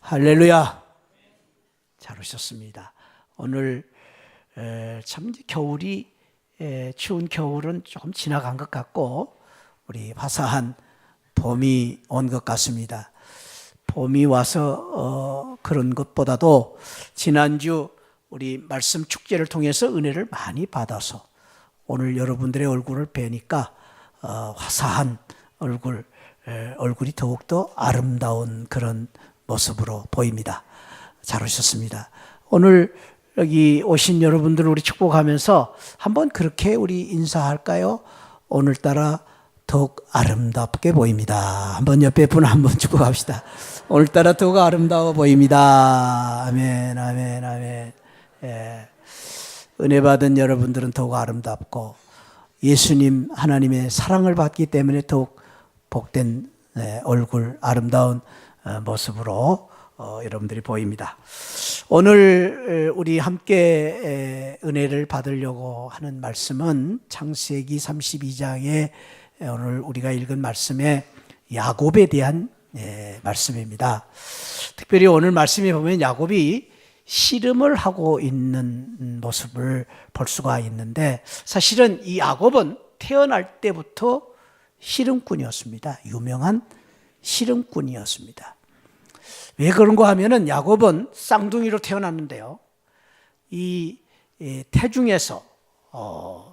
할렐루야. 잘 오셨습니다. 오늘 참 겨울이 추운 겨울은 조금 지나간 것 같고 우리 화사한 봄이 온 것 같습니다. 봄이 와서 그런 것보다도 지난주 우리 말씀 축제를 통해서 은혜를 많이 받아서 오늘 여러분들의 얼굴을 뵈니까 화사한 얼굴이 더욱더 아름다운 그런 모습으로 보입니다. 잘 오셨습니다. 오늘 여기 오신 여러분들 우리 축복하면서 한번 그렇게 우리 인사할까요? 오늘따라 더욱 아름답게 보입니다. 한번 옆에 분 한번 축복합시다. 오늘따라 더욱 아름다워 보입니다. 아멘, 아멘, 아멘. 예. 은혜 받은 여러분들은 더욱 아름답고 예수님 하나님의 사랑을 받기 때문에 더욱 복된 얼굴, 아름다운 모습으로 여러분들이 보입니다. 오늘 우리 함께 은혜를 받으려고 하는 말씀은 창세기 32장에 오늘 우리가 읽은 말씀에 야곱에 대한 말씀입니다. 특별히 오늘 말씀에 보면 야곱이 씨름을 하고 있는 모습을 볼 수가 있는데 사실은 이 야곱은 태어날 때부터 씨름꾼이었습니다. 유명한 씨름꾼이었습니다. 왜 그런가 하면은 야곱은 쌍둥이로 태어났는데요. 이 태중에서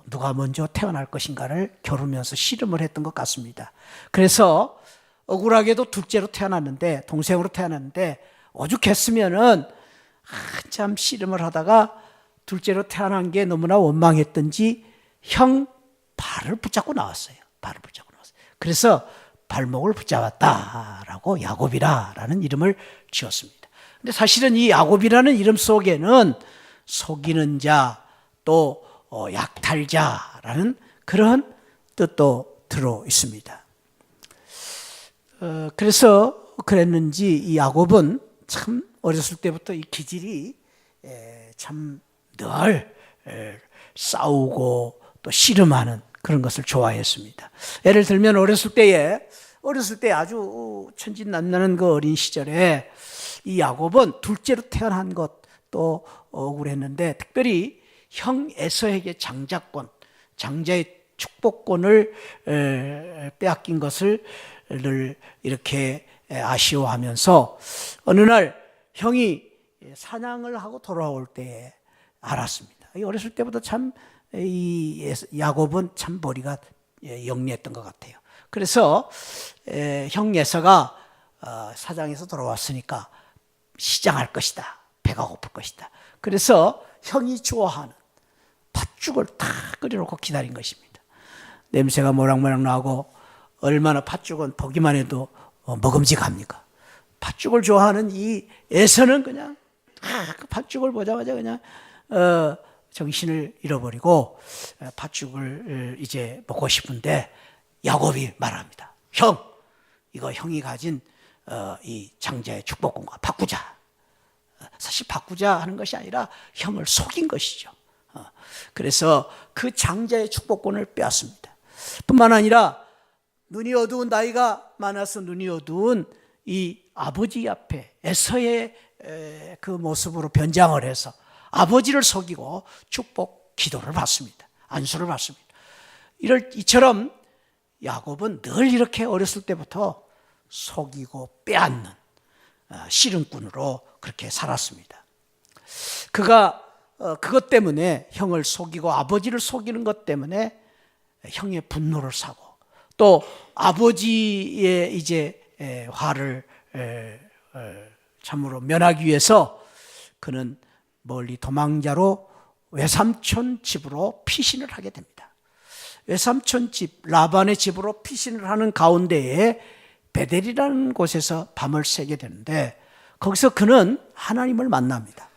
누가 먼저 태어날 것인가를 겨루면서 씨름을 했던 것 같습니다. 그래서 억울하게도 둘째로 태어났는데 동생으로 태어났는데 오죽했으면은 한참 씨름을 하다가 둘째로 태어난 게 너무나 원망했던지 형 발을 붙잡고 나왔어요. 발을 붙잡고 나왔어요. 그래서 발목을 붙잡았다라고 야곱이라는 이름을 지었습니다. 근데 사실은 이 야곱이라는 이름 속에는 속이는 자, 또 약탈자라는 그런 뜻도 들어 있습니다. 그래서 그랬는지 이 야곱은 참 어렸을 때부터 이 기질이 참 늘 싸우고 또 씨름하는 그런 것을 좋아했습니다. 예를 들면 어렸을 때 아주 천진난만한 그 어린 시절에 이 야곱은 둘째로 태어난 것도 억울했는데 특별히 형 에서에게 장자의 축복권을 빼앗긴 것을 늘 이렇게 아쉬워하면서 어느 날 형이 사냥을 하고 돌아올 때에 알았습니다. 어렸을 때부터 참 이 야곱은 참 머리가 영리했던 것 같아요. 그래서 형 예서가 사장에서 돌아왔으니까 시장할 것이다. 배가 고플 것이다. 그래서 형이 좋아하는 팥죽을 다 끓여놓고 기다린 것입니다. 냄새가 모락모락 나고 얼마나 팥죽은 보기만 해도 먹음직합니까? 팥죽을 좋아하는 이 에서는 그냥 그 팥죽을 보자마자 그냥 정신을 잃어버리고 팥죽을 이제 먹고 싶은데 야곱이 말합니다. 형, 이거 형이 가진 이 장자의 축복권과 바꾸자. 사실 바꾸자 하는 것이 아니라 형을 속인 것이죠. 그래서 그 장자의 축복권을 빼앗습니다. 뿐만 아니라 눈이 어두운 나이가 많아서 눈이 어두운 이 아버지 앞에 에서의 그 모습으로 변장을 해서 아버지를 속이고 축복 기도를 받습니다. 안수를 받습니다. 이처럼 야곱은 늘 이렇게 어렸을 때부터 속이고 빼앗는 씨름꾼으로 그렇게 살았습니다. 그가 그것 때문에 형을 속이고 아버지를 속이는 것 때문에 형의 분노를 사고 또 아버지의 이제 화를 참으로 면하기 위해서 그는 멀리 도망자로 외삼촌 집으로 피신을 하게 됩니다. 외삼촌 집 라반의 집으로 피신을 하는 가운데에 베델이라는 곳에서 밤을 새게 되는데 거기서 그는 하나님을 만납니다.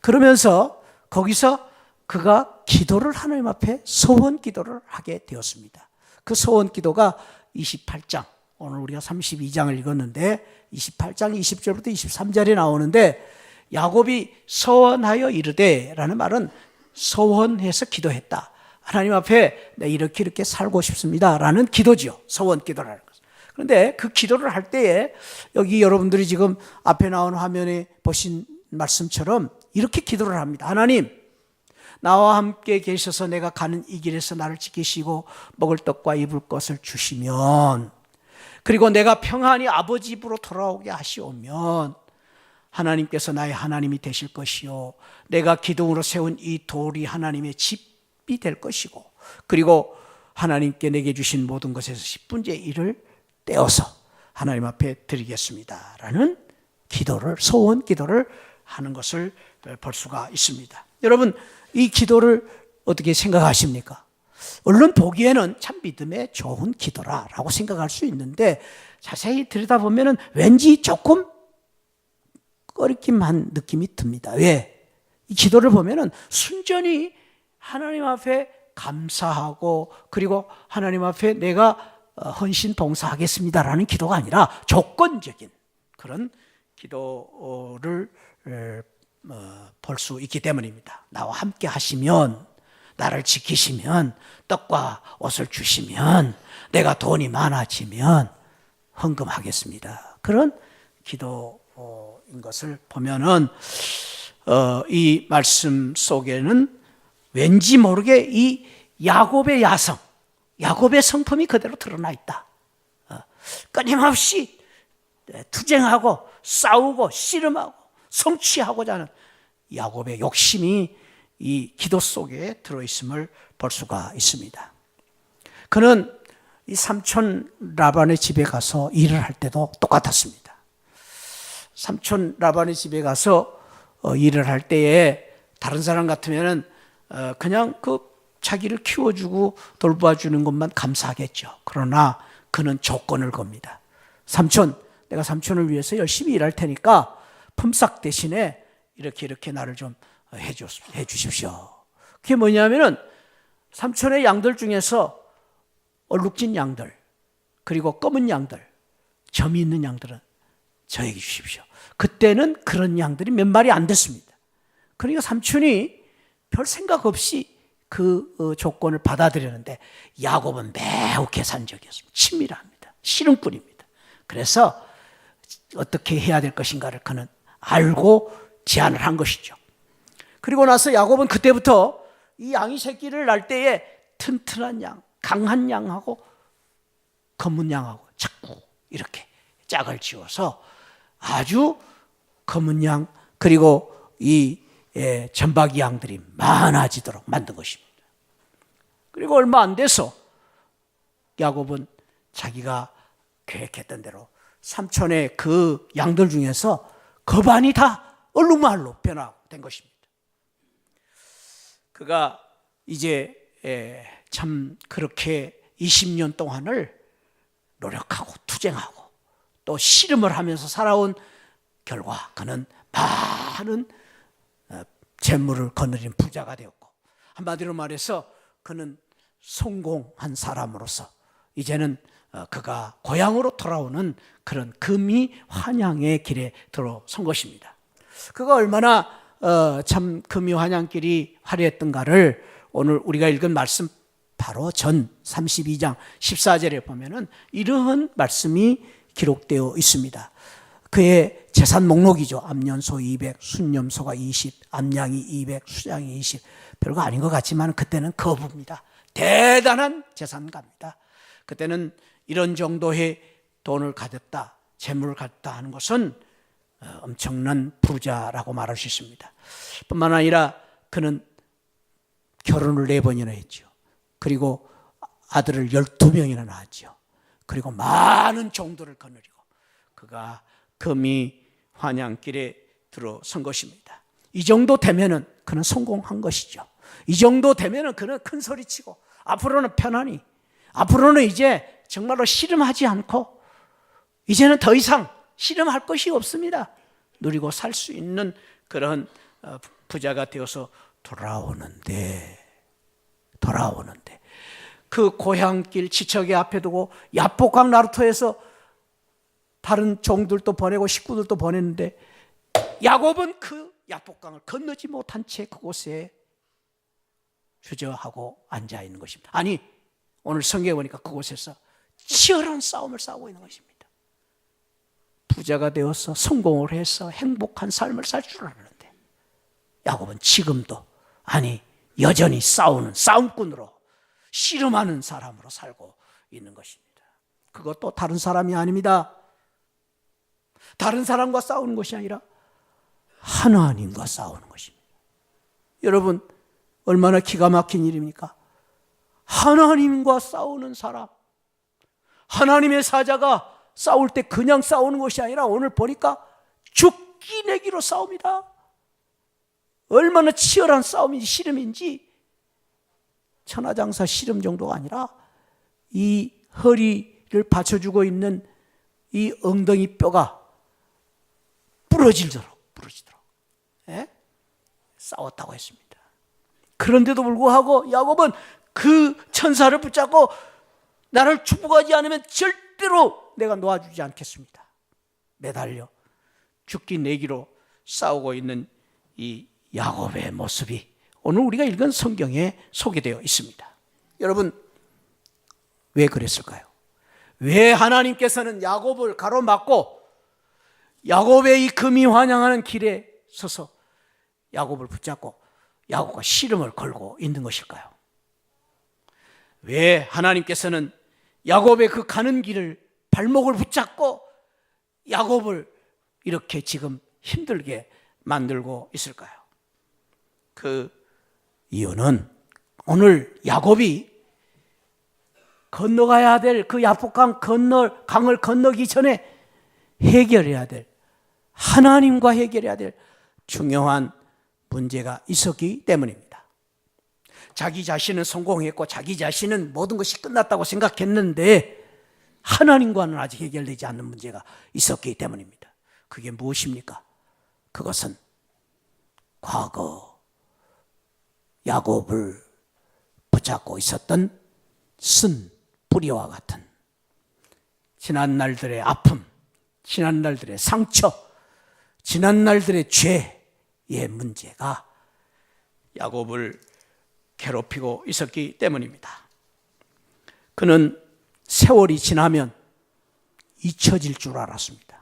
그러면서 거기서 그가 기도를 하나님 앞에 소원 기도를 하게 되었습니다. 그 소원 기도가 28장, 오늘 우리가 32장을 읽었는데 28장 20절부터 23절에 나오는데 야곱이 소원하여 이르되 라는 말은 소원해서 기도했다. 하나님 앞에 내 이렇게 살고 싶습니다 라는 기도죠. 소원 기도라는 것. 그런데 그 기도를 할 때에 여기 여러분들이 지금 앞에 나온 화면에 보신 말씀처럼 이렇게 기도를 합니다. 하나님, 나와 함께 계셔서 내가 가는 이 길에서 나를 지키시고 먹을 떡과 입을 것을 주시면, 그리고 내가 평안히 아버지 집으로 돌아오게 하시오면 하나님께서 나의 하나님이 되실 것이요, 내가 기둥으로 세운 이 돌이 하나님의 집이 될 것이고, 그리고 하나님께 내게 주신 모든 것에서 10분의 1을 떼어서 하나님 앞에 드리겠습니다 라는 기도를, 소원 기도를 하는 것을 볼 수가 있습니다. 여러분, 이 기도를 어떻게 생각하십니까? 물론 보기에는 참 믿음에 좋은 기도라고 생각할 수 있는데 자세히 들여다보면 왠지 조금 꺼리낌한 느낌이 듭니다. 왜? 이 기도를 보면 순전히 하나님 앞에 감사하고, 그리고 하나님 앞에 내가 헌신 봉사하겠습니다라는 기도가 아니라 조건적인 그런 기도를 볼 수 있기 때문입니다. 나와 함께 하시면, 나를 지키시면, 떡과 옷을 주시면, 내가 돈이 많아지면 헌금하겠습니다. 그런 기도인 것을 보면은 이 말씀 속에는 왠지 모르게 이 야곱의 야성, 야곱의 성품이 그대로 드러나 있다. 끊임없이 투쟁하고 싸우고 씨름하고 성취하고자 하는 야곱의 욕심이 이 기도 속에 들어있음을 볼 수가 있습니다. 그는 이 삼촌 라반의 집에 가서 일을 할 때도 똑같았습니다. 삼촌 라반의 집에 가서 일을 할 때에 다른 사람 같으면은 그냥 그 자기를 키워주고 돌봐주는 것만 감사하겠죠. 그러나 그는 조건을 겁니다. 삼촌, 내가 삼촌을 위해서 열심히 일할 테니까 품삯 대신에 이렇게 나를 좀 해주십시오. 그게 뭐냐면은 삼촌의 양들 중에서 얼룩진 양들, 그리고 검은 양들, 점이 있는 양들은 저에게 주십시오. 그때는 그런 양들이 몇 마리 안 됐습니다. 그러니까 삼촌이 별 생각 없이 그 조건을 받아들였는데 야곱은 매우 계산적이었습니다. 친밀합니다. 씨름꾼입니다. 그래서 어떻게 해야 될 것인가를 그는 알고 제안을 한 것이죠. 그리고 나서 야곱은 그때부터 이 양이 새끼를 낳을 때에 튼튼한 양, 강한 양하고 검은 양하고 자꾸 이렇게 짝을 지어서 아주 검은 양, 그리고 이 점박이 양들이 많아지도록 만든 것입니다. 그리고 얼마 안 돼서 야곱은 자기가 계획했던 대로 삼촌의 그 양들 중에서 거반이 다 얼룩말로 변화된 것입니다. 그가 이제 참 그렇게 20년 동안을 노력하고 투쟁하고 또 씨름을 하면서 살아온 결과 그는 많은 재물을 거느린 부자가 되었고, 한마디로 말해서 그는 성공한 사람으로서 이제는 그가 고향으로 돌아오는 그런 금이 환향의 길에 들어선 것입니다. 그가 얼마나 참 금이 환향길이 화려했던가를 오늘 우리가 읽은 말씀 바로 전 32장 14절에 보면은 이러한 말씀이 기록되어 있습니다. 그의 재산 목록이죠. 암년소 200, 순념소가 20, 암양이 200, 수양이 20. 별거 아닌 것 같지만 그때는 거부입니다. 대단한 재산가입니다. 그때는 이런 정도의 돈을 가졌다, 재물을 가졌다 하는 것은 엄청난 부자라고 말할 수 있습니다. 뿐만 아니라 그는 결혼을 4번이나 했죠. 그리고 아들을 12명이나 낳았죠. 그리고 많은 종들을 거느리고 그가 금이 환향길에 들어선 것입니다. 이 정도 되면은 그는 성공한 것이죠. 이 정도 되면은 그는 큰 소리치고 앞으로는 편안히, 앞으로는 이제 정말로 씨름하지 않고 이제는 더 이상 씨름할 것이 없습니다. 누리고 살 수 있는 그런 부자가 되어서 돌아오는데 그 고향길 지척의 앞에 두고 야복강 나루터에서 다른 종들도 보내고 식구들도 보냈는데 야곱은 그 야복강을 건너지 못한 채 그곳에 주저하고 앉아 있는 것입니다. 아니, 오늘 성경에 보니까 그곳에서 치열한 싸움을 싸우고 있는 것입니다. 부자가 되어서 성공을 해서 행복한 삶을 살 줄 알았는데 야곱은 지금도 여전히 싸우는 싸움꾼으로 씨름하는 사람으로 살고 있는 것입니다. 그것도 다른 사람이 아닙니다. 다른 사람과 싸우는 것이 아니라 하나님과 싸우는 것입니다. 여러분, 얼마나 기가 막힌 일입니까? 하나님과 싸우는 사람, 하나님의 사자가 싸울 때 그냥 싸우는 것이 아니라 오늘 보니까 죽기 내기로 싸웁니다. 얼마나 치열한 싸움인지 씨름인지, 천하장사 씨름 정도가 아니라 이 허리를 받쳐주고 있는 이 엉덩이 뼈가 부러지도록 싸웠다고 했습니다. 그런데도 불구하고 야곱은 그 천사를 붙잡고 나를 축복하지 않으면 절대로 내가 놓아주지 않겠습니다. 매달려 죽기 내기로 싸우고 있는 이 야곱의 모습이 오늘 우리가 읽은 성경에 소개되어 있습니다. 여러분, 왜 그랬을까요? 왜 하나님께서는 야곱을 가로막고 야곱의 이 금이 환영하는 길에 서서 야곱을 붙잡고 야곱과 씨름을 걸고 있는 것일까요? 왜 하나님께서는 야곱의 그 가는 길을 발목을 붙잡고 야곱을 이렇게 지금 힘들게 만들고 있을까요? 그 이유는 오늘 야곱이 건너가야 될 그 야복강 강을 건너기 전에 해결해야 될, 하나님과 해결해야 될 중요한 문제가 있었기 때문입니다. 자기 자신은 성공했고 자기 자신은 모든 것이 끝났다고 생각했는데 하나님과는 아직 해결되지 않는 문제가 있었기 때문입니다. 그게 무엇입니까? 그것은 과거 야곱을 붙잡고 있었던 쓴 뿌리와 같은 지난 날들의 아픔, 지난 날들의 상처, 지난 날들의 죄의 문제가 야곱을 괴롭히고 있었기 때문입니다. 그는 세월이 지나면 잊혀질 줄 알았습니다.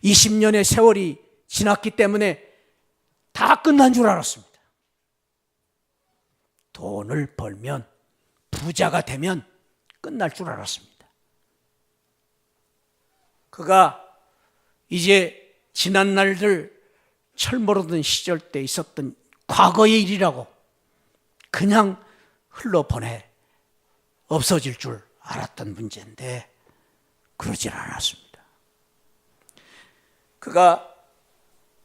20년의 세월이 지났기 때문에 다 끝난 줄 알았습니다. 돈을 벌면, 부자가 되면 끝날 줄 알았습니다. 그가 이제 지난 날들 철모르던 시절 때 있었던 과거의 일이라고 그냥 흘러보내 없어질 줄 알았던 문제인데 그러질 않았습니다. 그가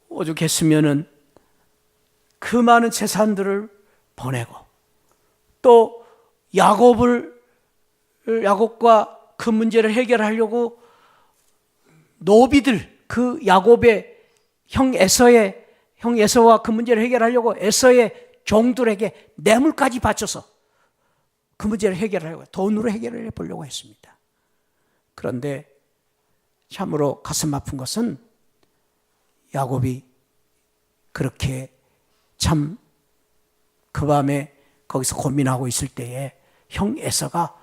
오죽했으면은 그 많은 재산들을 보내고 또 야곱과 그 문제를 해결하려고 노비들, 그 야곱의 형 에서와 그 문제를 해결하려고 에서의 종들에게 뇌물까지 바쳐서 그 문제를 해결하려고, 돈으로 해결해 보려고 했습니다. 그런데 참으로 가슴 아픈 것은 야곱이 그렇게 참 그 밤에 거기서 고민하고 있을 때에 형 에서가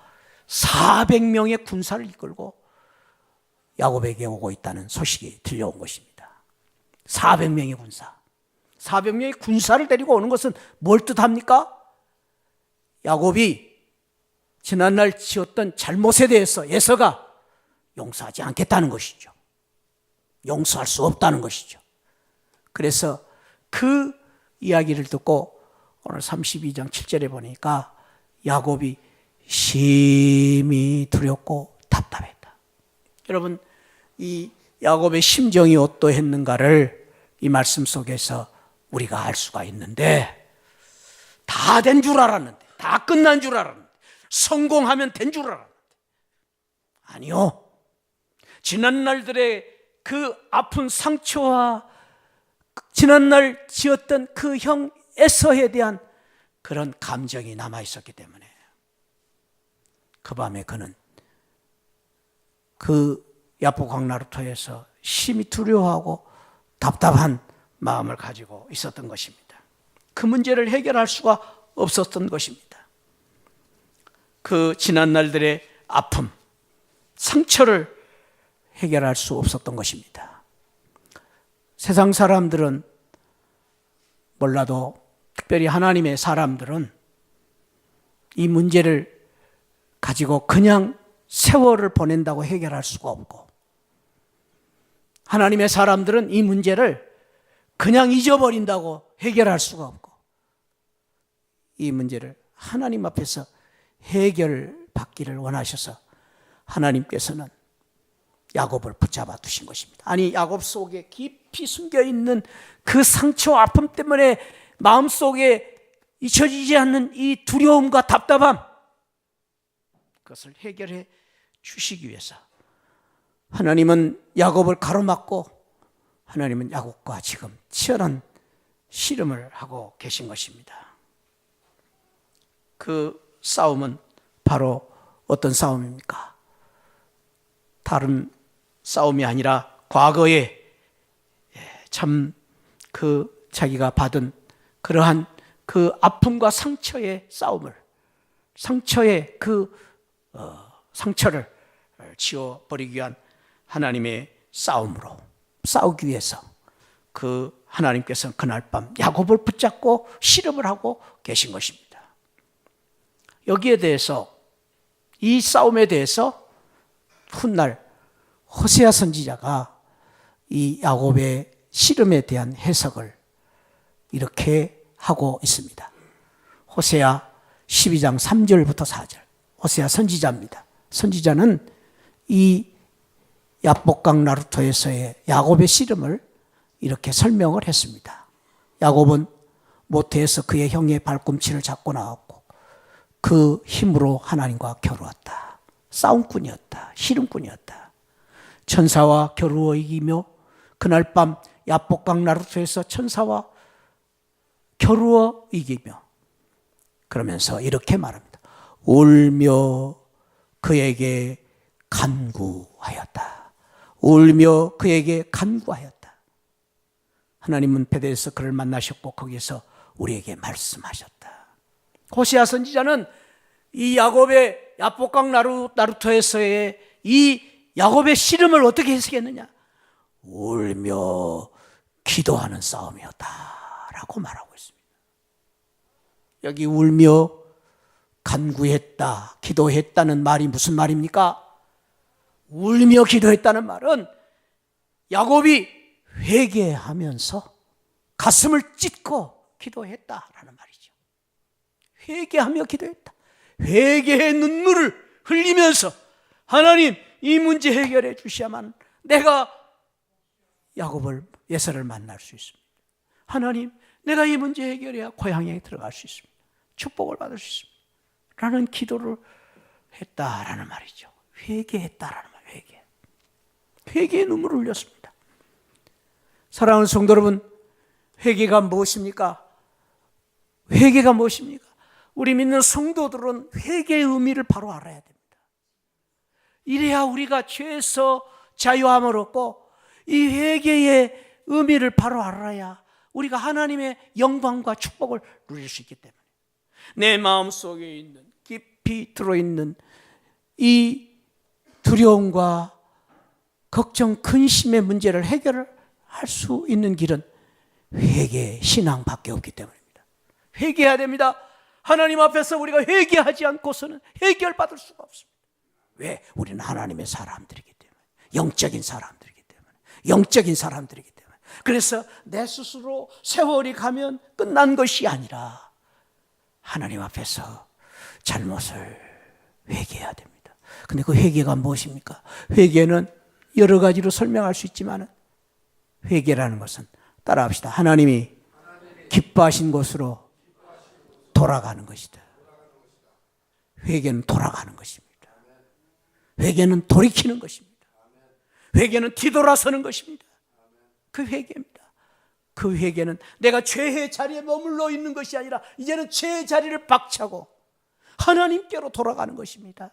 400명의 군사를 이끌고 야곱에게 오고 있다는 소식이 들려온 것입니다. 400명의 군사. 400명의 군사를 데리고 오는 것은 뭘 뜻합니까? 야곱이 지난날 지었던 잘못에 대해서 에서가 용서하지 않겠다는 것이죠. 용서할 수 없다는 것이죠. 그래서 그 이야기를 듣고 오늘 32장 7절에 보니까 야곱이 심히 두렵고 답답했다. 여러분, 이 야곱의 심정이 어떠했는가를 이 말씀 속에서 우리가 알 수가 있는데, 다 된 줄 알았는데, 다 끝난 줄 알았는데, 성공하면 된 줄 알았는데, 아니요. 지난 날들의 그 아픈 상처와 지난날 지었던 그 형 에서에 대한 그런 감정이 남아있었기 때문에 그 밤에 그는 그 야복 나루터에서 심히 두려워하고 답답한 마음을 가지고 있었던 것입니다. 그 문제를 해결할 수가 없었던 것입니다. 그 지난 날들의 아픔, 상처를 해결할 수 없었던 것입니다. 세상 사람들은 몰라도 특별히 하나님의 사람들은 이 문제를 가지고 그냥 세월을 보낸다고 해결할 수가 없고, 하나님의 사람들은 이 문제를 그냥 잊어버린다고 해결할 수가 없고, 이 문제를 하나님 앞에서 해결받기를 원하셔서 하나님께서는 야곱을 붙잡아 두신 것입니다. 아니, 야곱 속에 깊이 숨겨있는 그 상처, 아픔 때문에 마음속에 잊혀지지 않는 이 두려움과 답답함, 그것을 해결해 주시기 위해서 하나님은 야곱을 가로막고 하나님은 야곱과 지금 치열한 씨름을 하고 계신 것입니다. 그 싸움은 바로 어떤 싸움입니까? 다른 싸움이 아니라 과거에 참 그 자기가 받은 그러한 그 아픔과 상처의 싸움을, 상처의 그 상처를 지워버리기 위한 하나님의 싸움으로 싸우기 위해서 그 하나님께서는 그날 밤 야곱을 붙잡고 씨름을 하고 계신 것입니다. 여기에 대해서, 이 싸움에 대해서 훗날 호세아 선지자가 이 야곱의 씨름에 대한 해석을 이렇게 하고 있습니다. 호세아 12장 3절부터 4절. 호세아 선지자입니다. 선지자는 이 야복강 나루토에서의 야곱의 씨름을 이렇게 설명을 했습니다. 야곱은 모태에서 그의 형의 발꿈치를 잡고 나왔고 그 힘으로 하나님과 겨루었다. 싸움꾼이었다. 씨름꾼이었다. 천사와 겨루어 이기며 그날 밤 야복강 나루토에서 천사와 겨루어 이기며, 그러면서 이렇게 말합니다. 울며 그에게 간구하였다. 울며 그에게 간구하였다. 하나님은 베델에서 그를 만나셨고 거기에서 우리에게 말씀하셨다. 호세아 선지자는 이 야곱의 야복강 나루토에서의 이 야곱의 씨름을 어떻게 해석했느냐? 울며 기도하는 싸움이었다라고 말하고 있습니다. 여기 울며 간구했다, 기도했다는 말이 무슨 말입니까? 울며 기도했다는 말은 야곱이 회개하면서 가슴을 찢고 기도했다라는 말이죠. 회개하며 기도했다. 회개의 눈물을 흘리면서 하나님, 이 문제 해결해 주셔야만 내가 야곱을, 예서를 만날 수 있습니다. 하나님, 내가 이 문제 해결해야 고향에 들어갈 수 있습니다. 축복을 받을 수 있습니다. 라는 기도를 했다라는 말이죠. 회개했다라는 말, 회개. 회개의 눈물을 흘렸습니다. 사랑하는 성도 여러분, 회개가 무엇입니까? 회개가 무엇입니까? 우리 믿는 성도들은 회개의 의미를 바로 알아야 됩니다. 이래야 우리가 죄에서 자유함을 얻고 이 회개의 의미를 바로 알아야 우리가 하나님의 영광과 축복을 누릴 수 있기 때문에, 내 마음속에 있는 깊이 들어있는 이 두려움과 걱정, 근심의 문제를 해결을 할 수 있는 길은 회개, 신앙밖에 없기 때문입니다. 회개해야 됩니다. 하나님 앞에서 우리가 회개하지 않고서는 해결받을 수가 없습니다. 왜? 우리는 하나님의 사람들이기 때문에, 영적인 사람들이기 때문에, 영적인 사람들이기 때문에. 그래서 내 스스로 세월이 가면 끝난 것이 아니라 하나님 앞에서 잘못을 회개해야 됩니다. 근데 그 회개가 무엇입니까? 회개는 여러 가지로 설명할 수 있지만 회개라는 것은, 따라합시다. 하나님이 기뻐하신 곳으로 돌아가는 것이다. 회개는 돌아가는 것입니다. 회개는 돌이키는 것입니다. 회개는 뒤돌아서는 것입니다. 그 회개입니다. 그 회개는 내가 죄의 자리에 머물러 있는 것이 아니라 이제는 죄의 자리를 박차고 하나님께로 돌아가는 것입니다.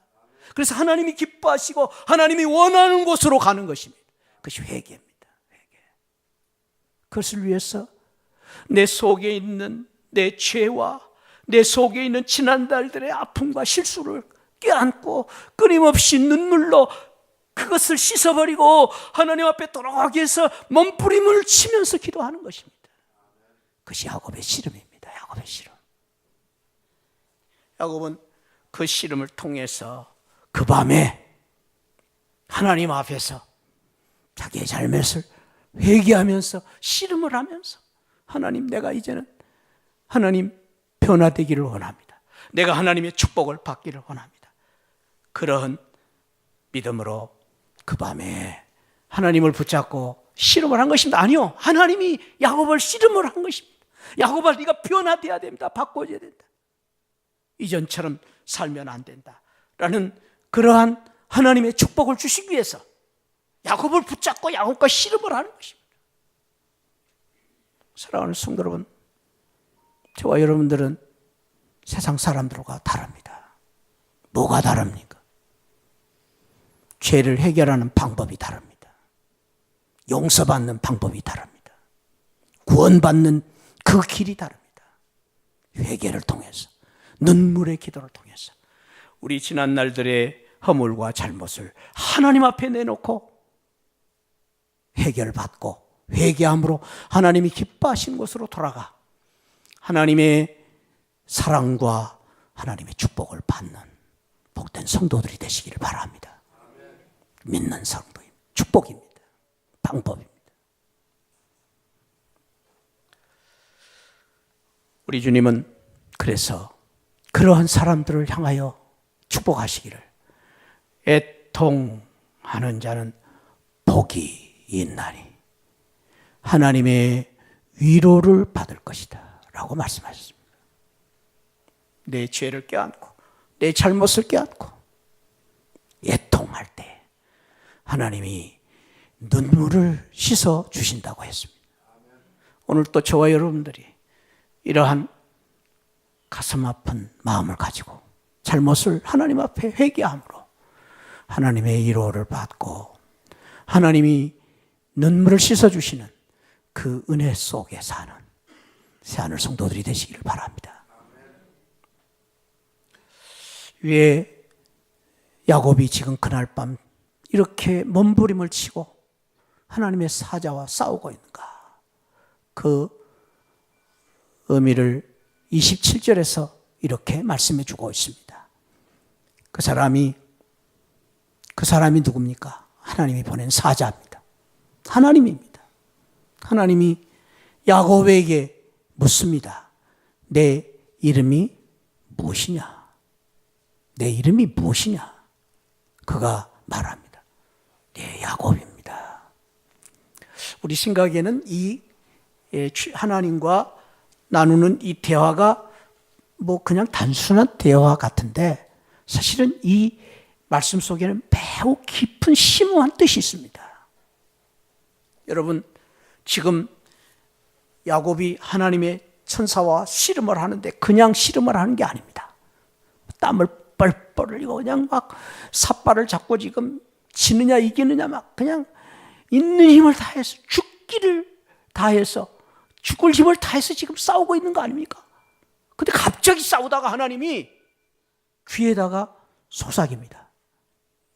그래서 하나님이 기뻐하시고 하나님이 원하는 곳으로 가는 것입니다. 그것이 회개입니다. 회개. 그것을 위해서 내 속에 있는 내 죄와 내 속에 있는 지난달들의 아픔과 실수를 껴안고 끊임없이 눈물로 그것을 씻어버리고 하나님 앞에 돌아가기 위해서 몸부림을 치면서 기도하는 것입니다. 그것이 야곱의 씨름입니다. 야곱의 씨름. 야곱은 그 씨름을 통해서 그 밤에 하나님 앞에서 자기의 잘못을 회개하면서 씨름을 하면서 하나님, 내가 이제는 하나님 변화되기를 원합니다. 내가 하나님의 축복을 받기를 원합니다. 그러한 믿음으로 그 밤에 하나님을 붙잡고 씨름을 한 것입니다. 아니요, 하나님이 야곱을 씨름을 한 것입니다. 야곱아, 네가 변화되어야 됩니다. 바꿔줘야 된다. 이전처럼 살면 안 된다 라는 그러한 하나님의 축복을 주시기 위해서 야곱을 붙잡고 야곱과 씨름을 하는 것입니다. 사랑하는 성도 여러분, 저와 여러분들은 세상 사람들과 다릅니다. 뭐가 다릅니까? 죄를 해결하는 방법이 다릅니다. 용서받는 방법이 다릅니다. 구원받는 그 길이 다릅니다. 회개를 통해서, 눈물의 기도를 통해서 우리 지난 날들의 허물과 잘못을 하나님 앞에 내놓고 해결받고 회개함으로 하나님이 기뻐하신 곳으로 돌아가 하나님의 사랑과 하나님의 축복을 받는 복된 성도들이 되시기를 바랍니다. 믿는 성도입니다. 축복입니다. 방법입니다. 우리 주님은 그래서 그러한 사람들을 향하여 축복하시기를, 애통하는 자는 복이 있나니 하나님의 위로를 받을 것이다 라고 말씀하셨습니다. 내 죄를 껴안고 내 잘못을 껴안고 애통할 때 하나님이 눈물을 씻어 주신다고 했습니다. 오늘 또 저와 여러분들이 이러한 가슴 아픈 마음을 가지고 잘못을 하나님 앞에 회개함으로 하나님의 위로를 받고 하나님이 눈물을 씻어주시는 그 은혜 속에 사는 새하늘 성도들이 되시기를 바랍니다. 왜 야곱이 지금 그날 밤 이렇게 몸부림을 치고 하나님의 사자와 싸우고 있는가? 그 의미를 27절에서 이렇게 말씀해 주고 있습니다. 그 사람이 누굽니까? 하나님이 보낸 사자입니다. 하나님입니다. 하나님이 야곱에게 묻습니다. 내 이름이 무엇이냐? 내 이름이 무엇이냐? 그가 말합니다. 네, 야곱입니다. 우리 생각에는 이 하나님과 나누는 이 대화가 뭐 그냥 단순한 대화 같은데 사실은 이 말씀 속에는 매우 깊은 심오한 뜻이 있습니다. 여러분, 지금 야곱이 하나님의 천사와 씨름을 하는데 그냥 씨름을 하는 게 아닙니다. 땀을 뻘뻘 흘리고 그냥 막 삿발을 잡고 지금 지느냐 이기느냐 막 그냥 있는 힘을 다해서 죽기를 다해서 죽을 힘을 다해서 지금 싸우고 있는 거 아닙니까? 근데 갑자기 싸우다가 하나님이 귀에다가 속삭입니다.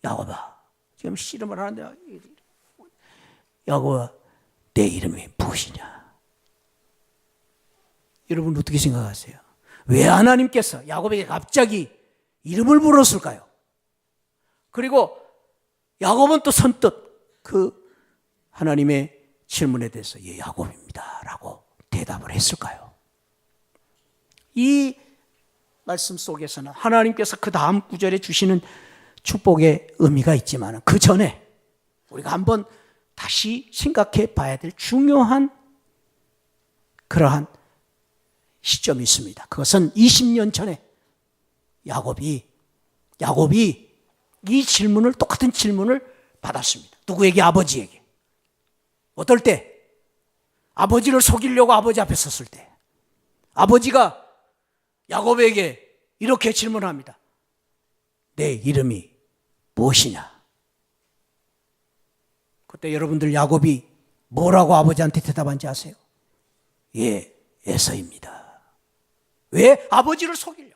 야곱아, 지금 씨름을 하는데 야곱아, 내 이름이 무엇이냐? 여러분 어떻게 생각하세요? 왜 하나님께서 야곱에게 갑자기 이름을 물었을까요? 그리고 야곱은 또 선뜻 그 하나님의 질문에 대해서 예, 야곱입니다 라고 대답을 했을까요? 이 말씀 속에서는 하나님께서 그 다음 구절에 주시는 축복의 의미가 있지만 그 전에 우리가 한번 다시 생각해 봐야 될 중요한 그러한 시점이 있습니다. 그것은 20년 전에 야곱이 이 질문을, 똑같은 질문을 받았습니다. 누구에게? 아버지에게. 어떨 때? 아버지를 속이려고 아버지 앞에 섰을 때 아버지가 야곱에게 이렇게 질문합니다. 내 이름이 무엇이냐? 그때 여러분들 야곱이 뭐라고 아버지한테 대답한지 아세요? 예, 에서입니다. 왜? 아버지를 속이려고.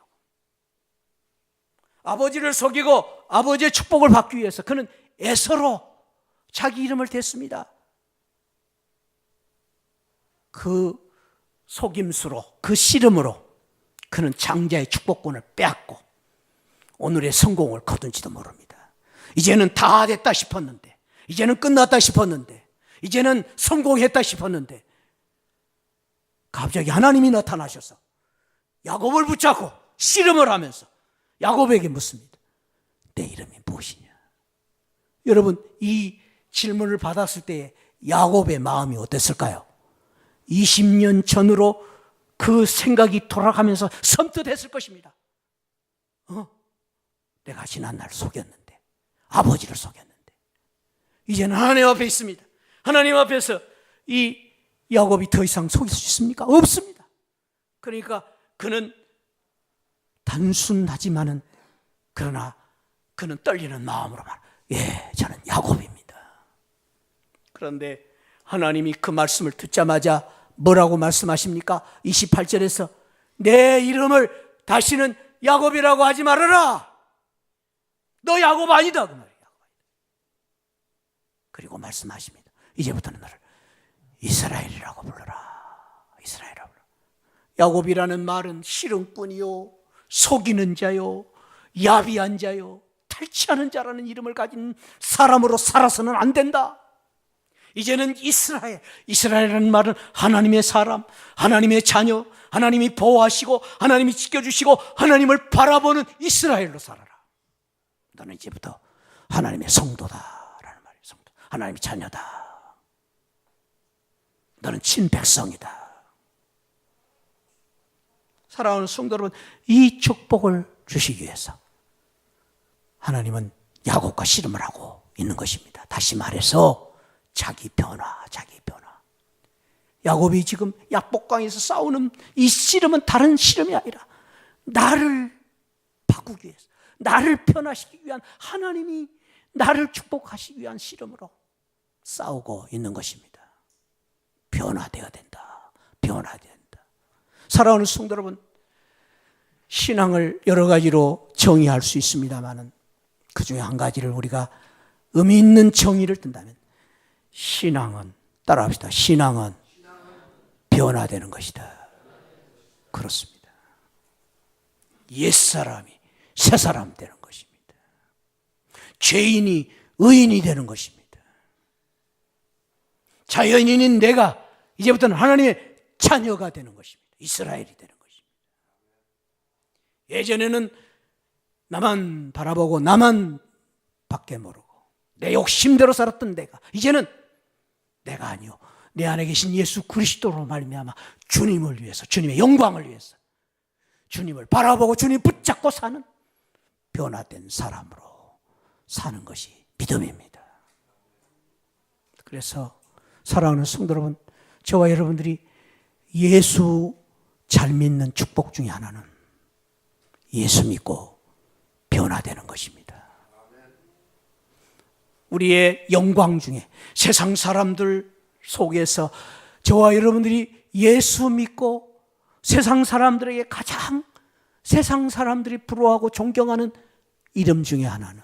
아버지를 속이고 아버지의 축복을 받기 위해서 그는 에서로 자기 이름을 댔습니다. 그 속임수로, 그 씨름으로 그는 장자의 축복권을 빼앗고 오늘의 성공을 거둔지도 모릅니다. 이제는 다 됐다 싶었는데, 이제는 끝났다 싶었는데, 이제는 성공했다 싶었는데 갑자기 하나님이 나타나셔서 야곱을 붙잡고 씨름을 하면서 야곱에게 묻습니다. 내 이름이 무엇이냐? 여러분, 이 질문을 받았을 때 야곱의 마음이 어땠을까요? 20년 전으로 그 생각이 돌아가면서 섬뜩했을 것입니다. 내가 지난날 속였는데, 아버지를 속였는데 이제는 하나님 앞에 있습니다. 하나님 앞에서 이 야곱이 더 이상 속일 수 있습니까? 없습니다. 그러니까 그는 단순하지만은 그러나 그는 떨리는 마음으로 말, 예, 저는 야곱입니다. 그런데 하나님이 그 말씀을 듣자마자 뭐라고 말씀하십니까? 28절에서 내 이름을 다시는 야곱이라고 하지 말아라. 너 야곱 아니다. 그 말이에요. 그리고 말씀하십니다. 이제부터는 너를 이스라엘이라고 불러라. 이스라엘이라고 불러라. 야곱이라는 말은 실흥꾼이요, 속이는 자요, 야비한 자요, 탈취하는 자라는 이름을 가진 사람으로 살아서는 안 된다. 이제는 이스라엘이라는 말은 하나님의 사람, 하나님의 자녀, 하나님이 보호하시고 하나님이 지켜주시고 하나님을 바라보는 이스라엘로 살아라. 너는 이제부터 하나님의 성도다라는 말이에요. 성도. 하나님의 자녀다. 너는 친백성이다. 사랑하는 성도 여러분, 이 축복을 주시기 위해서 하나님은 야곱과 씨름을 하고 있는 것입니다. 다시 말해서 자기 변화. 야곱이 지금 약복강에서 싸우는 이 씨름은 다른 씨름이 아니라 나를 바꾸기 위해서, 나를 변화시키기 위한, 하나님이 나를 축복하시기 위한 씨름으로 싸우고 있는 것입니다. 변화되어야 된다. 사랑하는 성도 여러분, 신앙을 여러 가지로 정의할 수 있습니다만은 그 중에 한 가지를 우리가 의미 있는 정의를 든다면 신앙은, 따라합시다. 신앙은 변화되는 것이다. 그렇습니다. 옛사람이 새사람 되는 것입니다. 죄인이 의인이 되는 것입니다. 자연인인 내가 이제부터는 하나님의 자녀가 되는 것입니다. 이스라엘이 되는 것입니다. 예전에는 나만 바라보고 나만 밖에 모르고 내 욕심대로 살았던 내가, 이제는 내가 아니요, 내 안에 계신 예수 그리스도로 말미암아 주님을 위해서, 주님의 영광을 위해서 주님을 바라보고 주님 붙잡고 사는 변화된 사람으로 사는 것이 믿음입니다. 그래서 사랑하는 성도 여러분, 저와 여러분들이 예수 잘 믿는 축복 중에 하나는 예수 믿고 변화되는 것입니다. 우리의 영광 중에 세상 사람들 속에서 저와 여러분들이 예수 믿고 세상 사람들에게 가장, 세상 사람들이 부러워하고 존경하는 이름 중에 하나는,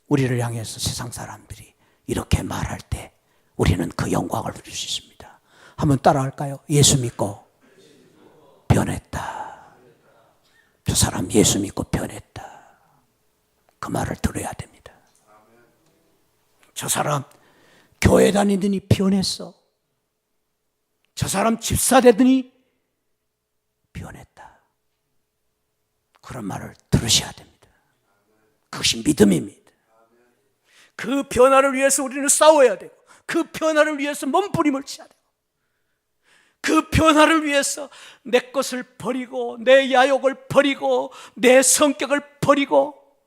우리를 향해서 세상 사람들이 이렇게 말할 때 우리는 그 영광을 누릴 수 있습니다. 한번 따라할까요? 예수 믿고 변했다. 저 사람 예수 믿고 변했다. 그 말을 들어야 됩니다. 저 사람 교회 다니더니 변했어. 저 사람 집사 되더니 변했다. 그런 말을 들으셔야 됩니다. 그것이 믿음입니다. 그 변화를 위해서 우리는 싸워야 되고, 그 변화를 위해서 몸부림을 쳐야 되고, 그 변화를 위해서 내 것을 버리고, 내 야욕을 버리고, 내 성격을 버리고,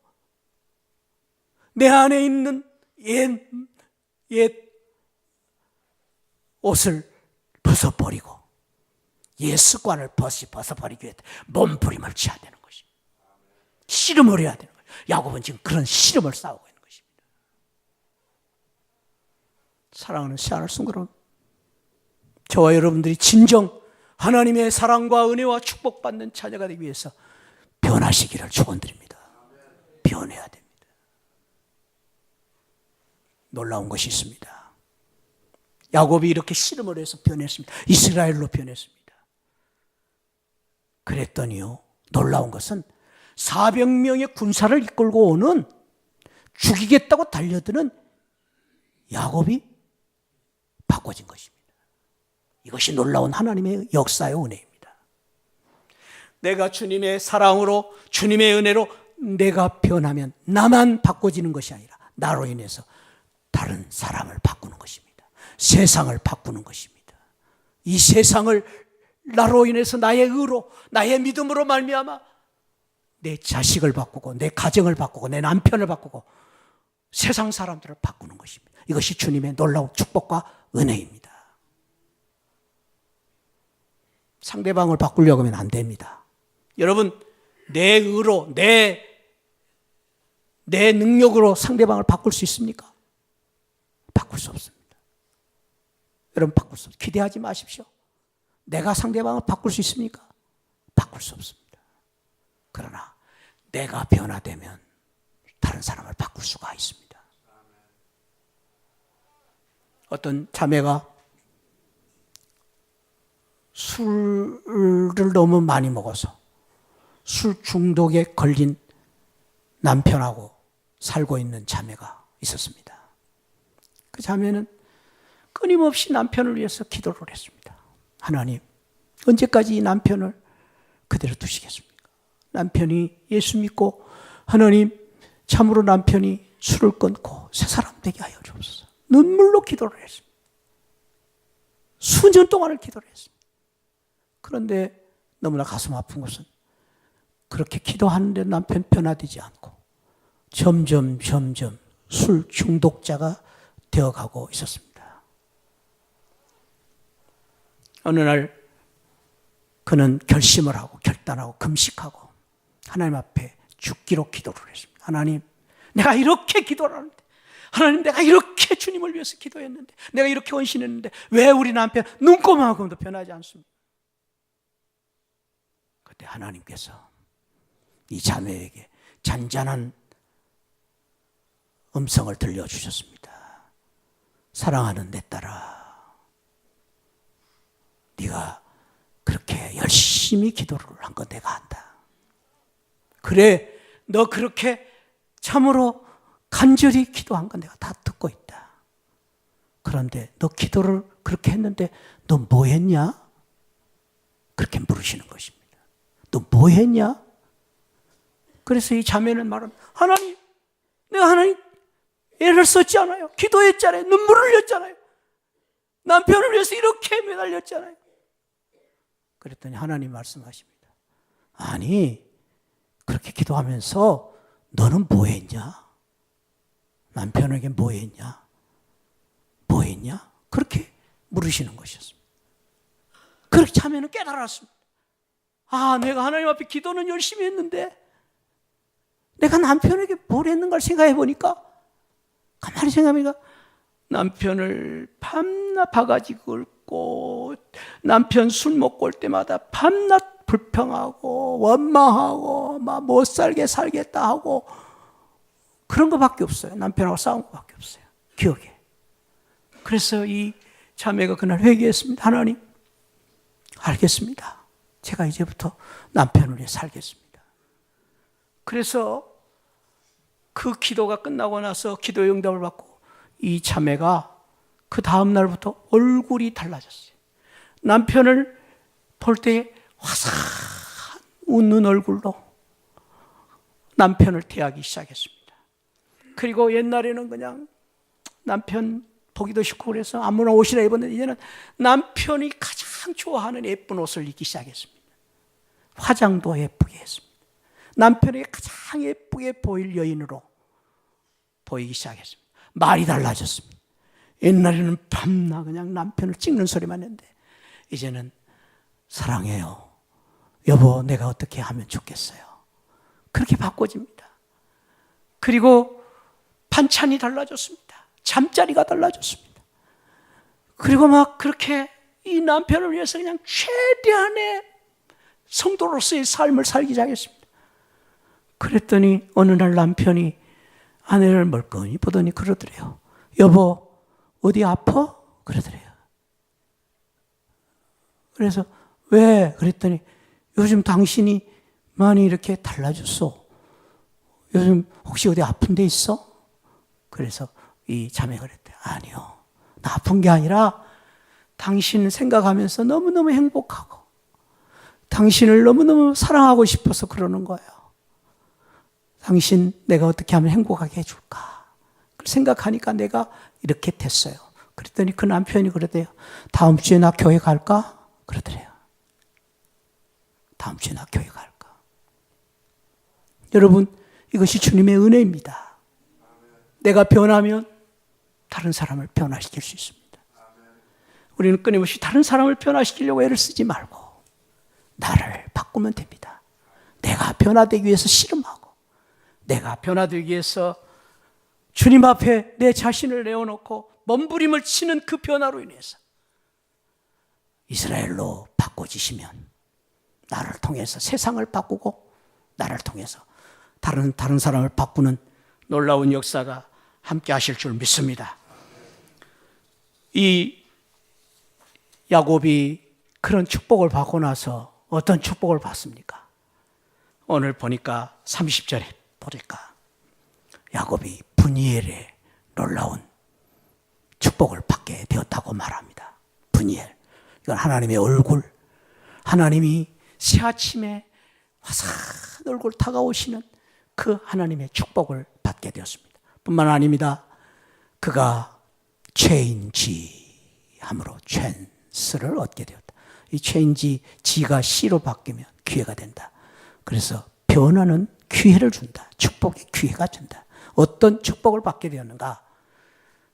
내 안에 있는 옛 옷을 벗어버리고 옛 습관을 벗어버리기 위해 몸부림을 쳐야 되는 것입니다. 씨름을 해야 되는 거예요. 야곱은 지금 그런 씨름을 싸우고 있는 것입니다. 사랑하는 시아를 순간은 저와 여러분들이 진정 하나님의 사랑과 은혜와 축복받는 자녀가 되기 위해서 변하시기를 축원드립니다. 변해야 됩니다. 놀라운 것이 있습니다. 야곱이 이렇게 씨름을 해서 변했습니다. 이스라엘로 변했습니다. 그랬더니요, 놀라운 것은 400명의 군사를 이끌고 오는, 죽이겠다고 달려드는 야곱이 바꿔진 것입니다. 이것이 놀라운 하나님의 역사의 은혜입니다. 내가 주님의 사랑으로, 주님의 은혜로 내가 변하면 나만 바꿔지는 것이 아니라 나로 인해서 다른 사람을 바꾸는 것입니다. 세상을 바꾸는 것입니다. 이 세상을 나로 인해서 나의 의로, 나의 믿음으로 말미암아 내 자식을 바꾸고, 내 가정을 바꾸고, 내 남편을 바꾸고, 세상 사람들을 바꾸는 것입니다. 이것이 주님의 놀라운 축복과 은혜입니다. 상대방을 바꾸려고 하면 안 됩니다. 여러분, 내 의로, 내 능력으로 상대방을 바꿀 수 있습니까? 바꿀 수 없습니다. 여러분, 바꿀 수 없습니다. 기대하지 마십시오. 내가 상대방을 바꿀 수 있습니까? 바꿀 수 없습니다. 그러나 내가 변화되면 다른 사람을 바꿀 수가 있습니다. 어떤 자매가 술을 너무 많이 먹어서 술 중독에 걸린 남편하고 살고 있는 자매가 있었습니다. 그 자매는 끊임없이 남편을 위해서 기도를 했습니다. 하나님, 언제까지 이 남편을 그대로 두시겠습니까? 남편이 예수 믿고, 하나님, 참으로 남편이 술을 끊고 새 사람 되게 하여 주옵소서. 눈물로 기도를 했습니다. 수년 동안을 기도를 했습니다. 그런데 너무나 가슴 아픈 것은 그렇게 기도하는데 남편 변화되지 않고 점점 술 중독자가 되어가고 있었습니다. 어느 날 그는 결심을 하고 결단하고 금식하고 하나님 앞에 죽기로 기도를 했습니다. 하나님, 내가 이렇게 기도를 하는데, 하나님, 내가 이렇게 주님을 위해서 기도했는데, 내가 이렇게 헌신했는데 왜 우리 남편 눈꼬만큼도 변하지 않습니까? 그때 하나님께서 이 자매에게 잔잔한 음성을 들려주셨습니다. 사랑하는 내 딸아, 네가 그렇게 열심히 기도를 한 건 내가 안다. 그래, 너 그렇게 참으로 간절히 기도한 건 내가 다 듣고 있다. 그런데 너 기도를 그렇게 했는데 너 뭐 했냐? 그렇게 물으시는 것입니다. 너 뭐 했냐? 그래서 이 자매는 말합니다. 하나님, 내가 하나님 애를 썼지 않아요? 기도했잖아요. 눈물을 흘렸잖아요. 남편을 위해서 이렇게 매달렸잖아요. 그랬더니 하나님 말씀하십니다. 아니, 그렇게 기도하면서 너는 뭐 했냐? 남편에게 뭐 했냐? 뭐 했냐? 그렇게 물으시는 것이었습니다. 그렇게 자매는 깨달았습니다. 아, 내가 하나님 앞에 기도는 열심히 했는데 내가 남편에게 뭘 했는가를 생각해 보니까, 가만히 생각해보니까 남편을 밤낮 바가지 긁고, 남편 술 먹고 올 때마다 밤낮 불평하고 원망하고 막 못 살겠다 하고 그런 것밖에 없어요. 남편하고 싸운 것밖에 없어요, 기억에. 그래서 이 자매가 그날 회개했습니다. 하나님, 알겠습니다. 제가 이제부터 남편을 위해 살겠습니다. 그래서 그 기도가 끝나고 나서 기도의 응답을 받고 이 자매가 그 다음 날부터 얼굴이 달라졌어요. 남편을 볼 때 화사한 웃는 얼굴로 남편을 대하기 시작했습니다. 그리고 옛날에는 그냥 남편 보기도 싫고 그래서 아무나 옷이나 입었는데 이제는 남편이 가장 좋아하는 예쁜 옷을 입기 시작했습니다. 화장도 예쁘게 했습니다. 남편에게 가장 예쁘게 보일 여인으로 보이기 시작했습니다. 말이 달라졌습니다. 옛날에는 밤낮 그냥 남편을 찍는 소리만 했는데 이제는 사랑해요. 여보, 내가 어떻게 하면 좋겠어요. 그렇게 바꿔집니다. 그리고 반찬이 달라졌습니다. 잠자리가 달라졌습니다. 그리고 막 그렇게 이 남편을 위해서 그냥 최대한의 성도로서의 삶을 살기 시작했습니다. 그랬더니 어느 날 남편이 아내를 멀쩡히 보더니 그러더래요. 여보 어디 아파? 그러더래요. 그래서 왜? 그랬더니 요즘 당신이 많이 이렇게 달라졌어. 요즘 혹시 어디 아픈 데 있어? 그래서 이 자매가 그랬대. 아니요. 나 아픈 게 아니라 당신 생각하면서 너무너무 행복하고 당신을 너무너무 사랑하고 싶어서 그러는 거예요. 당신 내가 어떻게 하면 행복하게 해줄까? 생각하니까 내가 이렇게 됐어요. 그랬더니 그 남편이 그러대요. 다음 주에 나 교회 갈까? 그러더래요. 다음 주에 나 교회 갈까? 여러분, 이것이 주님의 은혜입니다. 내가 변하면 다른 사람을 변화시킬 수 있습니다. 우리는 끊임없이 다른 사람을 변화시키려고 애를 쓰지 말고 나를 바꾸면 됩니다. 내가 변화되기 위해서 씨름하고 내가 변화되기 위해서 주님 앞에 내 자신을 내어놓고 몸부림을 치는 그 변화로 인해서 이스라엘로 바꿔지시면 나를 통해서 세상을 바꾸고 나를 통해서 다른 사람을 바꾸는 놀라운 역사가 함께 하실 줄 믿습니다. 이 야곱이 그런 축복을 받고 나서 어떤 축복을 받습니까? 오늘 보니까 30절에 보니까 야곱이 브니엘의 놀라운 축복을 받게 되었다고 말합니다. 브니엘, 이건 하나님의 얼굴, 하나님이 새아침에 화사한 얼굴 다가오시는 그 하나님의 축복을 받게 되었습니다. 뿐만 아닙니다. 그가 체인지함으로 찬스를 얻게 되었다. 이 체인지, 지가 시로 바뀌면 기회가 된다. 그래서 변화는 기회를 준다. 축복의 기회가 준다. 어떤 축복을 받게 되었는가?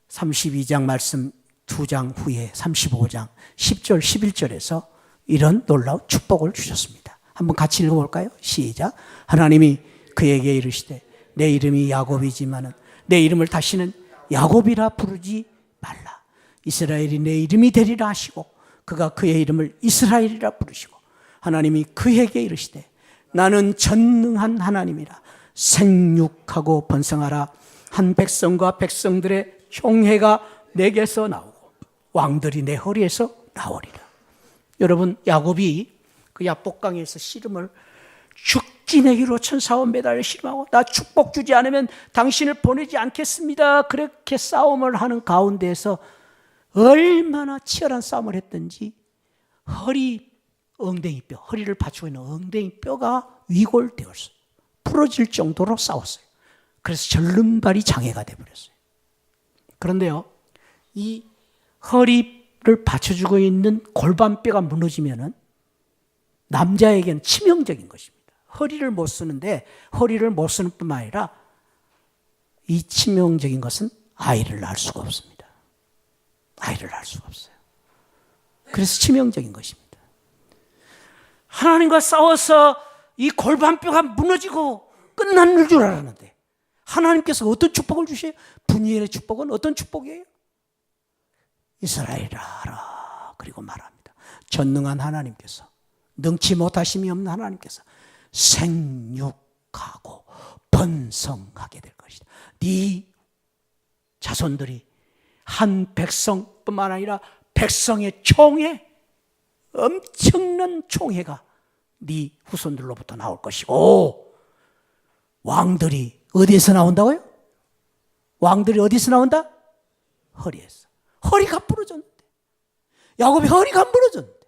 32장 말씀 2장 후에 35장 10절 11절에서 이런 놀라운 축복을 주셨습니다. 한번 같이 읽어볼까요? 시작. 하나님이 그에게 이르시되 내 이름이 야곱이지만은 내 이름을 다시는 야곱이라 부르지 말라. 이스라엘이 내 이름이 되리라 하시고 그가 그의 이름을 이스라엘이라 부르시고 하나님이 그에게 이르시되 나는 전능한 하나님이라 생육하고 번성하라. 한 백성과 백성들의 형해가 내게서 나오고 왕들이 내 허리에서 나오리라. 여러분, 야곱이 그 야복강에서 씨름을 죽기 내기로 천사원 매달려 씨름하고 나 축복 주지 않으면 당신을 보내지 않겠습니다. 그렇게 싸움을 하는 가운데에서 얼마나 치열한 싸움을 했든지 엉덩이뼈, 허리를 받치고 있는 엉덩이뼈가 위골되었어요. 부러질 정도로 싸웠어요. 그래서 절름발이 장애가 되어버렸어요. 그런데요, 이 허리를 받쳐주고 있는 골반뼈가 무너지면은 남자에게는 치명적인 것입니다. 허리를 못 쓰는데 허리를 못 쓰는 뿐만 아니라 이 치명적인 것은 아이를 낳을 수가 없습니다. 아이를 낳을 수가 없어요. 그래서 치명적인 것입니다. 하나님과 싸워서 이 골반뼈가 무너지고 끝난 줄 알았는데 하나님께서 어떤 축복을 주셔요? 브니엘의 축복은 어떤 축복이에요? 이스라엘아 하라. 그리고 말합니다. 전능한 하나님께서, 능치 못하심이 없는 하나님께서 생육하고 번성하게 될 것이다. 네 자손들이 한 백성뿐만 아니라 백성의 총회, 엄청난 총회가 네 후손들로부터 나올 것이고 왕들이 어디에서 나온다고요? 왕들이 어디서 나온다? 허리에서. 허리가 부러졌는데, 야곱이 허리가 부러졌는데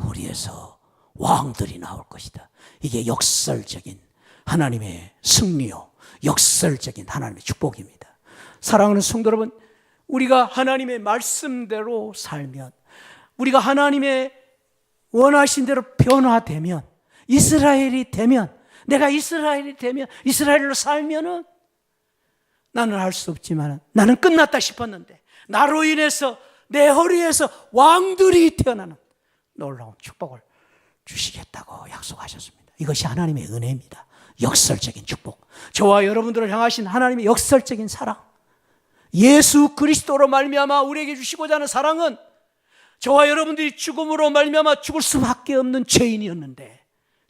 허리에서 왕들이 나올 것이다. 이게 역설적인 하나님의 승리요, 역설적인 하나님의 축복입니다. 사랑하는 성도 여러분, 우리가 하나님의 말씀대로 살면, 우리가 하나님의 원하신 대로 변화되면, 이스라엘이 되면, 내가 이스라엘이 되면, 이스라엘로 살면은 나는 알 수 없지만 나는 끝났다 싶었는데 나로 인해서 내 허리에서 왕들이 태어나는 놀라운 축복을 주시겠다고 약속하셨습니다. 이것이 하나님의 은혜입니다. 역설적인 축복. 저와 여러분들을 향하신 하나님의 역설적인 사랑, 예수 그리스도로 말미암아 우리에게 주시고자 하는 사랑은 저와 여러분들이 죽음으로 말미암아 죽을 수밖에 없는 죄인이었는데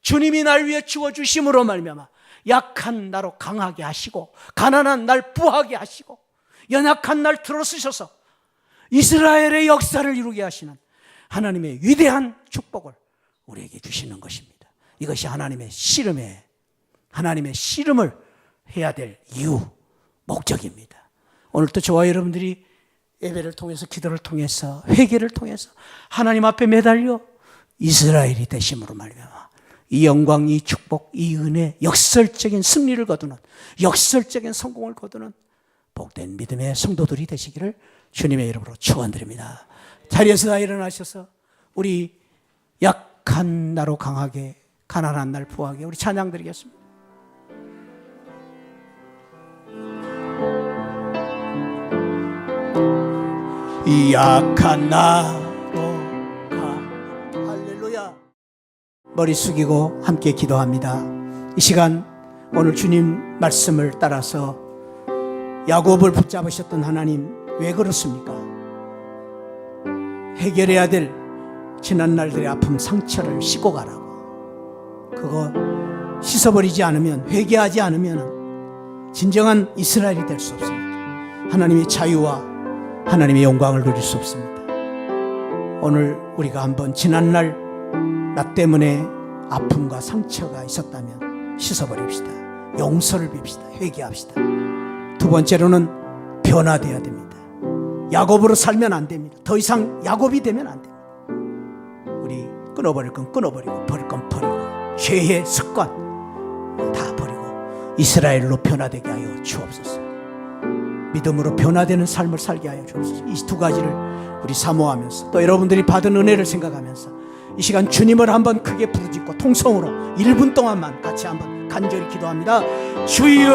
주님이 날 위해 죽어주심으로 말미암아 약한 나로 강하게 하시고 가난한 날 부하게 하시고 연약한 날 들어서셔서 이스라엘의 역사를 이루게 하시는 하나님의 위대한 축복을 우리에게 주시는 것입니다. 이것이 하나님의 씨름을 해야 될 이유, 목적입니다. 오늘도 저와 여러분들이 예배를 통해서, 기도를 통해서, 회개를 통해서 하나님 앞에 매달려 이스라엘이 되심으로 말미암아 이 영광, 이 축복, 이 은혜, 역설적인 승리를 거두는, 역설적인 성공을 거두는 복된 믿음의 성도들이 되시기를 주님의 이름으로 축원드립니다. 자리에서 다 일어나셔서 우리 약한 나로 강하게, 가난한 날 부하게 우리 찬양 드리겠습니다. 이 약한 나로 할렐루야. 머리 숙이고 함께 기도합니다. 이 시간 오늘 주님 말씀을 따라서 야곱을 붙잡으셨던 하나님, 왜 그렇습니까? 해결해야 될 지난날들의 아픔, 상처를 씻고 가라고. 그거 씻어버리지 않으면, 회개하지 않으면 진정한 이스라엘이 될 수 없습니다. 하나님의 자유와 하나님의 영광을 누릴 수 없습니다. 오늘 우리가 한번 지난날 나 때문에 아픔과 상처가 있었다면 씻어버립시다. 용서를 빕시다. 회개합시다. 두 번째로는 변화되어야 됩니다. 야곱으로 살면 안 됩니다. 더 이상 야곱이 되면 안 됩니다. 우리 끊어버릴 건 끊어버리고 버릴 건 버리고 죄의 습관 다 버리고 이스라엘로 변화되게 하여 주옵소서. 믿음으로 변화되는 삶을 살게 하여 주옵소서. 이 두 가지를 우리 사모하면서 또 여러분들이 받은 은혜를 생각하면서 이 시간 주님을 한번 크게 부르짖고 통성으로 1분 동안만 같이 한번 간절히 기도합니다. 주여,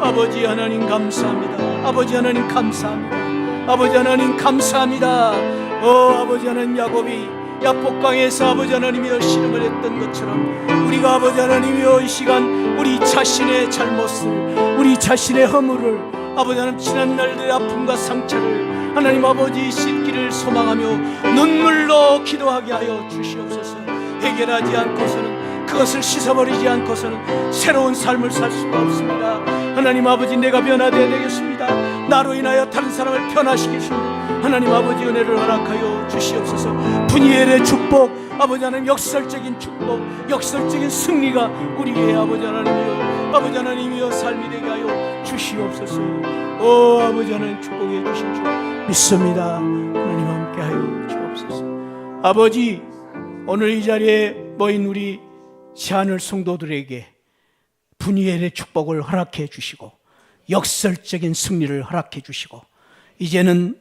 아버지 하나님 감사합니다. 아버지 하나님 감사합니다. 아버지 하나님 감사합니다. 아버지 하나님, 야곱이 야복강에서 아버지 하나님이여 씨름을 했던 것처럼 우리가 아버지 하나님이여 이 시간 우리 자신의 잘못을, 우리 자신의 허물을, 아버지 하나님 지난날들의 아픔과 상처를 하나님 아버지 씻기를 소망하며 눈물로 기도하게 하여 주시옵소서. 해결하지 않고서는, 그것을 씻어버리지 않고서는 새로운 삶을 살 수가 없습니다. 하나님 아버지, 내가 변화되어야 되겠습니다. 나로 인하여 다른 사람을 변화시키시는 하나님 아버지 은혜를 허락하여 주시옵소서. 분이엘의 축복, 아버지 하나님 역설적인 축복, 역설적인 승리가 우리의 아버지 하나님이여 삶이 되게 하여 주시옵소서. 아버지 하나님 축복해 주신 줄 믿습니다. 하나님 함께 하여 주옵소서. 아버지, 오늘 이 자리에 모인 우리 새하늘 성도들에게 분이엘의 축복을 허락해 주시고 역설적인 승리를 허락해 주시고 이제는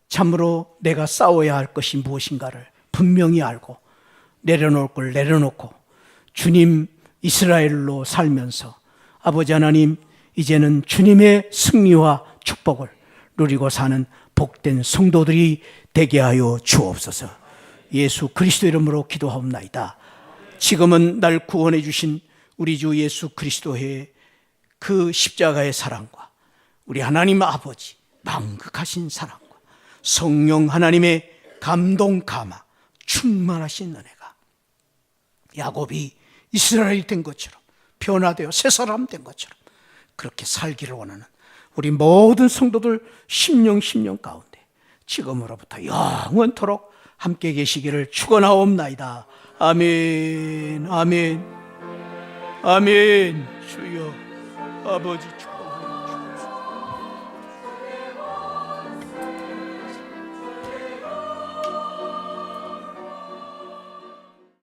참으로 내가 싸워야 할 것이 무엇인가를 분명히 알고 내려놓을 걸 내려놓고 주님 이스라엘로 살면서 아버지 하나님, 이제는 주님의 승리와 축복을 누리고 사는 복된 성도들이 되게 하여 주옵소서. 예수 그리스도 이름으로 기도하옵나이다. 지금은 날 구원해 주신 우리 주 예수 그리스도의 그 십자가의 사랑과 우리 하나님 아버지 망극하신 사랑과 성령 하나님의 감동 감화 충만하신 은혜가 야곱이 이스라엘이 된 것처럼 변화되어 새 사람 된 것처럼 그렇게 살기를 원하는 우리 모든 성도들 심령 가운데 지금으로부터 영원토록 함께 계시기를 축원하옵나이다. 아멘, 아멘, 아멘. 주여 아버지